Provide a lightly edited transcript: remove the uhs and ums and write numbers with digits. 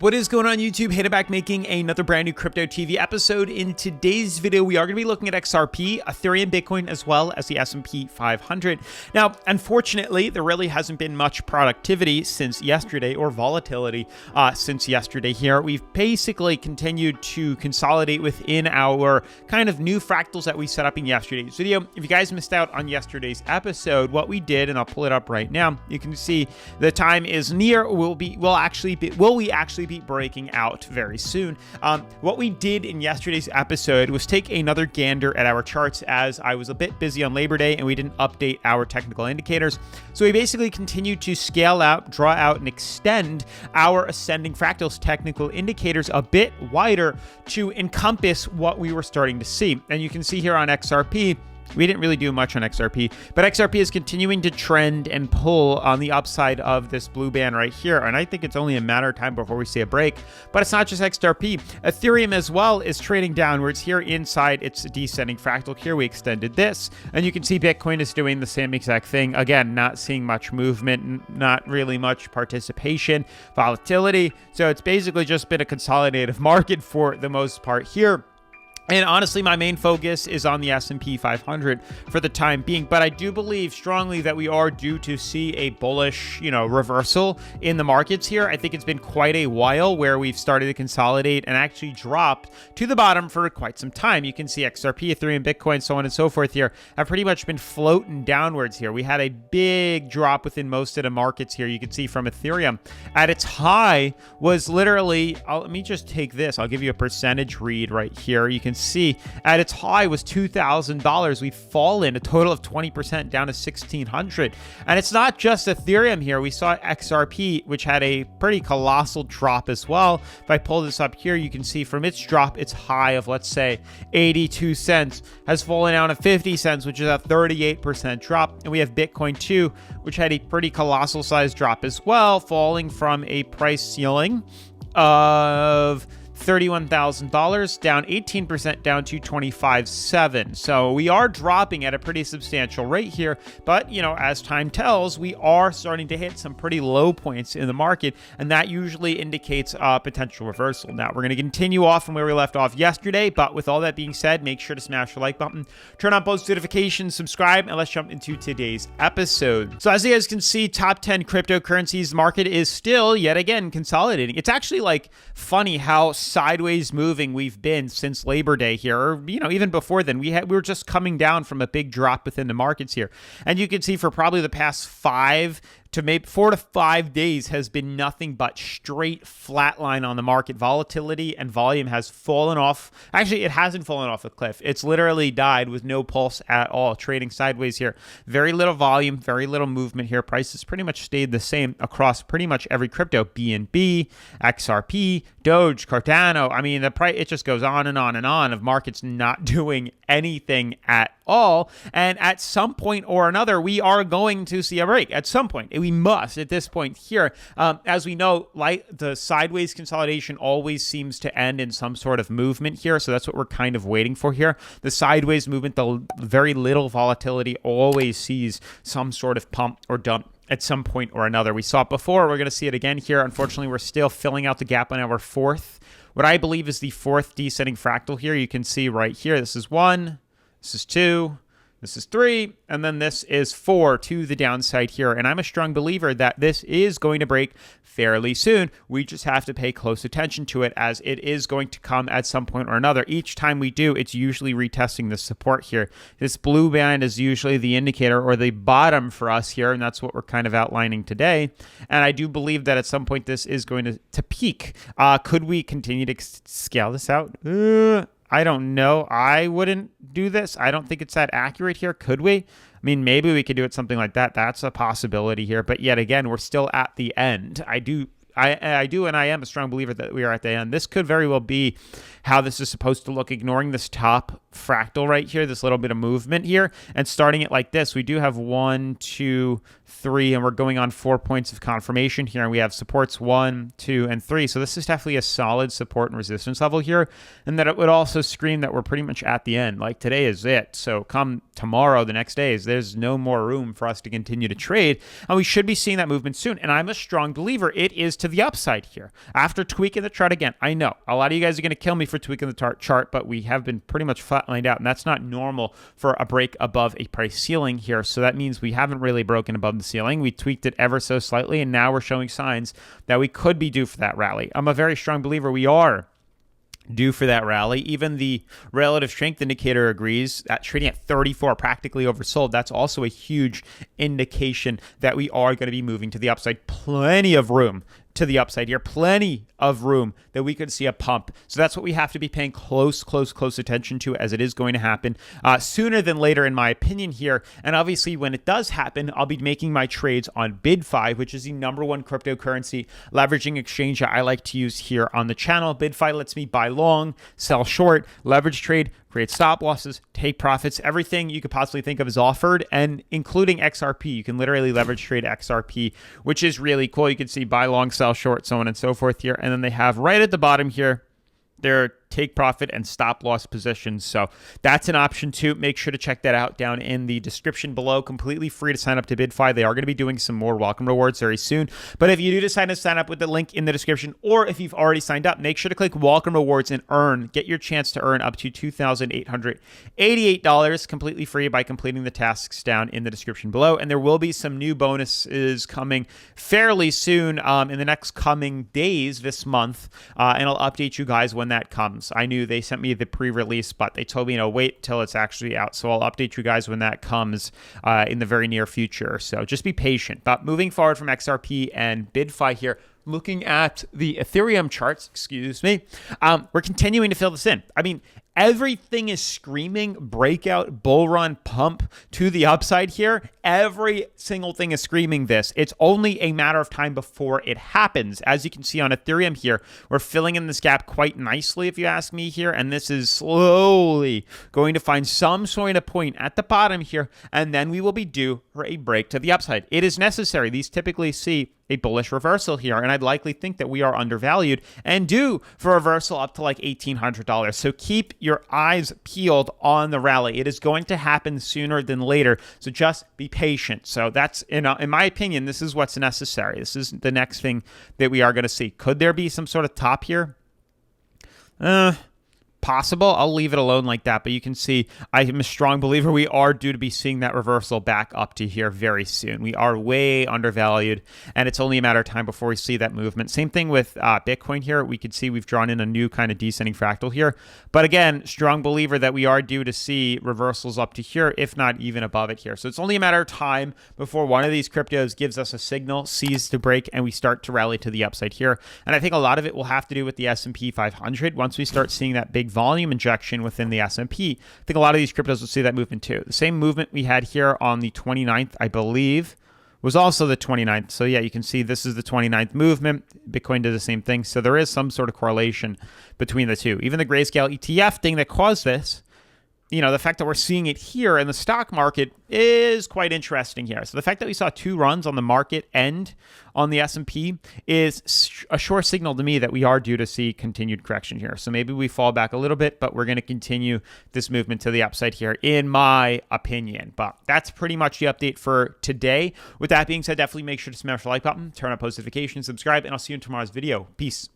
What is going on, YouTube? Hannah back making another brand new Crypto TV episode. In today's video, we are going to be looking at XRP, Ethereum, Bitcoin, as well as the S&P 500. Now, unfortunately, there really hasn't been much productivity since yesterday, or volatility since yesterday here. We've basically continued to consolidate within our kind of new fractals that we set up in yesterday's video. If you guys missed out on yesterday's episode, what we did, and I'll pull it up right now, you can see the time is near. Will we actually be breaking out very soon. What we did in yesterday's episode was take another gander at our charts, as I was a bit busy on Labor Day and we didn't update our technical indicators. So we basically continued to scale out, draw out, and extend our ascending fractals technical indicators a bit wider to encompass what we were starting to see. And you can see here on XRP, we didn't really do much on XRP, but XRP is continuing to trend and pull on the upside of this blue band right here. And I think it's only a matter of time before we see a break. But it's not just XRP. Ethereum as well is trading downwards here inside its descending fractal. Here we extended this. And you can see Bitcoin is doing the same exact thing. Again, not seeing much movement, not really much participation, volatility. So it's basically just been a consolidative market for the most part here. And honestly, my main focus is on the S&P 500 for the time being. But I do believe strongly that we are due to see a bullish, reversal in the markets here. I think it's been quite a while where we've started to consolidate and actually dropped to the bottom for quite some time. You can see XRP, Ethereum, Bitcoin, so on and so forth here have pretty much been floating downwards here. We had a big drop within most of the markets here. You can see from Ethereum at its high was literally, let me just take this. I'll give you a percentage read right here. You can see at its high was $2,000. We've fallen a total of 20% down to $1,600. And it's not just Ethereum here. We saw XRP, which had a pretty colossal drop as well. If I pull this up here, you can see from its drop, its high of, let's say, 82 cents has fallen down to 50 cents, which is a 38% drop. And we have Bitcoin too, which had a pretty colossal size drop as well, falling from a price ceiling of $31,000 down 18% down to 25.7. So we are dropping at a pretty substantial rate here, but as time tells, we are starting to hit some pretty low points in the market, and that usually indicates a potential reversal. Now we're going to continue off from where we left off yesterday, but with all that being said, make sure to smash the like button, turn on post notifications, subscribe, and let's jump into today's episode. So as you guys can see, top 10 cryptocurrencies market is still yet again consolidating. It's actually like funny how sideways moving we've been since Labor Day here, or even before then. We were just coming down from a big drop within the markets here, and you can see for probably the past 5 to maybe 4 to 5 days has been nothing but straight flat line on the market. Volatility and volume has fallen off. Actually, it hasn't fallen off a cliff. It's literally died with no pulse at all, trading sideways here. Very little volume, very little movement here. Prices pretty much stayed the same across pretty much every crypto. BNB, XRP, Doge, Cardano. I mean, the price, it just goes on and on and on of markets not doing anything at all. And at some point or another, we are going to see a break. At some point, we must at this point here. As we know, like the sideways consolidation always seems to end in some sort of movement here. So that's what we're kind of waiting for here. The sideways movement, the very little volatility, always sees some sort of pump or dump at some point or another. We saw it before. We're going to see it again here. Unfortunately, we're still filling out the gap on our what I believe is the fourth descending fractal here. You can see right here, this is 1, this is 2, this is 3, and then this is 4 to the downside here. And I'm a strong believer that this is going to break fairly soon. We just have to pay close attention to it, as it is going to come at some point or another. Each time we do, it's usually retesting the support here. This blue band is usually the indicator or the bottom for us here, and that's what we're kind of outlining today. And I do believe that at some point this is going to peak. Could we continue to scale this out? I don't know. I wouldn't do this. I don't think it's that accurate here. Could we? I mean, maybe we could do it something like that. That's a possibility here. But yet again, we're still at the end. I am a strong believer that we are at the end. This could very well be how this is supposed to look, ignoring this top fractal right here, this little bit of movement here, and starting it like this, we do have 1, 2, 3, and we're going on 4 points of confirmation here, and we have supports 1, 2, and 3. So this is definitely a solid support and resistance level here, and that it would also scream that we're pretty much at the end. Like today is it. So come tomorrow, the next day, there's no more room for us to continue to trade, and we should be seeing that movement soon. And I'm a strong believer it is to the upside here. After tweaking the chart again, I know a lot of you guys are going to kill me for tweaking the chart, but we have been pretty much flatlined out, and that's not normal for a break above a price ceiling here. So that means we haven't really broken above the ceiling. We tweaked it ever so slightly, and now we're showing signs that we could be due for that rally. I'm a very strong believer we are due for that rally. Even the relative strength indicator agrees that trading at 34 practically oversold. That's also a huge indication that we are going to be moving to the upside. Plenty of room to the upside here, plenty of room that we could see a pump. So that's what we have to be paying close attention to, as it is going to happen sooner than later, in my opinion here. And obviously when it does happen, I'll be making my trades on BidFi, which is the #1 cryptocurrency leveraging exchange that I like to use here on the channel. BidFi lets me buy long, sell short, leverage trade, create stop losses, take profits. Everything you could possibly think of is offered, and including XRP. You can literally leverage trade XRP, which is really cool. You can see buy long, sell short, so on and so forth here. And then they have right at the bottom here their take profit and stop loss positions. So that's an option too. Make sure to check that out down in the description below. Completely free to sign up to BidFi. They are going to be doing some more welcome rewards very soon. But if you do decide to sign up with the link in the description, or if you've already signed up, make sure to click welcome rewards and get your chance to earn up to $2,888 completely free by completing the tasks down in the description below. And there will be some new bonuses coming fairly soon in the next coming days this month. And I'll update you guys when that comes. I knew they sent me the pre-release, but they told me, wait till it's actually out. So I'll update you guys when that comes in the very near future. So just be patient. But moving forward from XRP and BidFi here, looking at the Ethereum charts, we're continuing to fill this in. I mean, everything is screaming breakout, bull run, pump to the upside here. Every single thing is screaming this. It's only a matter of time before it happens. As you can see on Ethereum here, we're filling in this gap quite nicely, if you ask me here. And this is slowly going to find some sort of point at the bottom here, and then we will be due for a break to the upside. It is necessary. These typically see a bullish reversal here, and I'd likely think that we are undervalued and due for a reversal up to like $1,800. So keep your eyes peeled on the rally. It is going to happen sooner than later, so just be patient. So that's, in my opinion, this is what's necessary. This is the next thing that we are going to see. Could there be some sort of top here? Possible. I'll leave it alone like that, but you can see I am a strong believer we are due to be seeing that reversal back up to here very soon. We are way undervalued, and it's only a matter of time before we see that movement. Same thing with Bitcoin here. We could see we've drawn in a new kind of descending fractal here, but again, strong believer that we are due to see reversals up to here, if not even above it here. So it's only a matter of time before one of these cryptos gives us a signal, sees the break, and we start to rally to the upside here. And I think a lot of it will have to do with the S&P 500. Once we start seeing that big volume injection within the S&P, I think a lot of these cryptos will see that movement too. The same movement we had here on the 29th, I believe, was also the 29th. So yeah, you can see this is the 29th movement. Bitcoin did the same thing. So there is some sort of correlation between the two. Even the Grayscale ETF thing that caused this, the fact that we're seeing it here in the stock market is quite interesting here. So the fact that we saw 2 runs on the market end on the S&P is a sure signal to me that we are due to see continued correction here. So maybe we fall back a little bit, but we're going to continue this movement to the upside here, in my opinion. But that's pretty much the update for today. With that being said, definitely make sure to smash the like button, turn on post notifications, subscribe, and I'll see you in tomorrow's video. Peace.